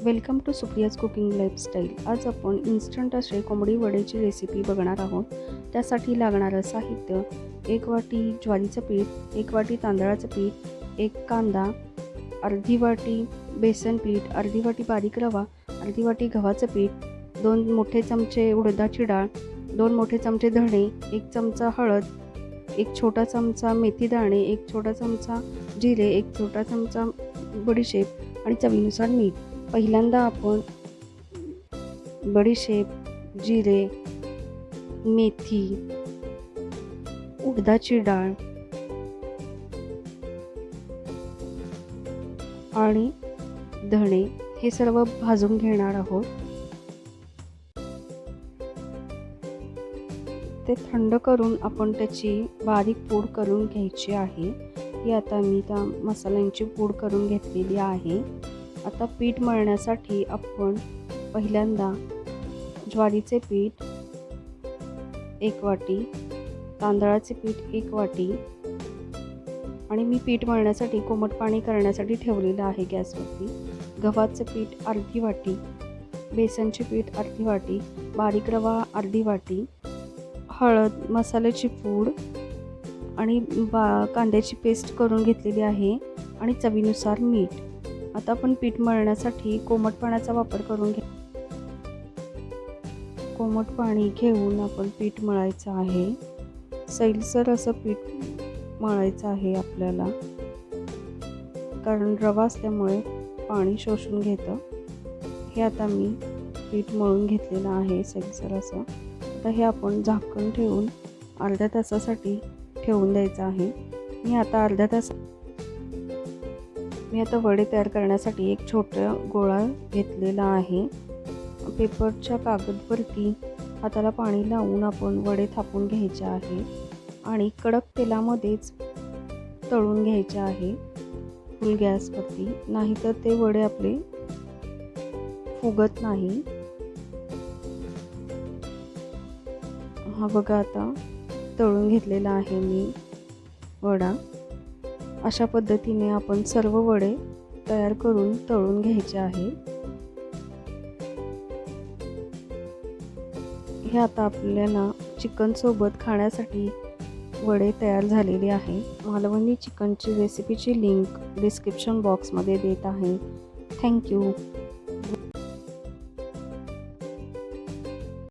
Welcome to Supriya's cooking lifestyle. आज आपण instant असे कोंबडी वड्याची रेसिपी बघणार आहोत। त्यासाठी लागणारं साहित्य: 1 वाटी ज्वारीचं पीठ, 1 वाटी तांदळाचं पीठ, 1 कांदा, अर्धी वाटी बेसन पीठ, अर्धी वाटी बारीक रवा, अर्धी वाटी गव्हाचं पीठ, 2 मोठे चमचे उडदाची डाळ, 2 मोठे चमचे धणे, 1 चमचा हळद, 1 छोटा चमचा मेथी दाणे, 1 छोटा चमचा जिरे, 1 छोटा चमचा बडीशेप आणि चवीनुसार मीठ। पहिल्यांदा आपण बडीशेप, जिरे, मेथी, उडदाची डाळ आणि धणे हे सर्व भाजून घेणार आहोत। ते थंड करून आपण त्याची बारीक पूड करून घ्यायची आहे। ही आता मी त्या मसाल्यांची पूड करून घेतलेली आहे। आता पीठ मळण्यासाठी आपण पहिल्यांदा ज्वारीचे पीठ 1 वाटी, तांदळाचे पीठ 1 वाटी आणि मी पीठ मळण्यासाठी कोमट पाणी करण्यासाठी ठेवलेलं आहे गॅसवरती। गव्हाचे पीठ अर्धी वाटी, बेसनचे पीठ अर्धी वाटी, बारीक रवा अर्धी वाटी, हळद, मसाल्याची पूड आणि कांद्याची पेस्ट करून घेतलेली आहे आणि चवीनुसार मीठ। आता आपण पीठ मळण्यासाठी कोमट पाण्याचा वापर करून कोमट पाणी घेऊन आपण पीठ मळायचं आहे। सैलसर असं पीठ मळायचं आहे आपल्याला, कारण रवा असल्यामुळे पाणी शोषून घेतं। हे आता मी पीठ मळून घेतलेलं आहे सैलसर असं। आता हे आपण झाकण ठेवून अर्ध्या तासासाठी ठेवून द्यायचं आहे। मी आता वडे तयार करण्यासाठी एक छोटा गोळा घेतलेला आहे। पेपरच्या कागदवरती हाताला पाणी लावून आपण वडे थापून घ्यायचे आहे आणि कडक तेलामध्येच तळून घ्यायचे आहे फुल गॅसवरती, नाहीतर ते वडे आपले फुगत नाही। हा बघा, आता तळून घेतलेला आहे मी वडा। अशा पद्धतीने आपण सर्व वडे तयार करून तळून घ्यायचे आहे। हे आता आपल्याला चिकन सोबत खाण्यासाठी वडे तयार झालेले आहे। मालवणी चिकनची रेसिपीची लिंक डिस्क्रिप्शन बॉक्समध्ये देत आहे। थँक्यू।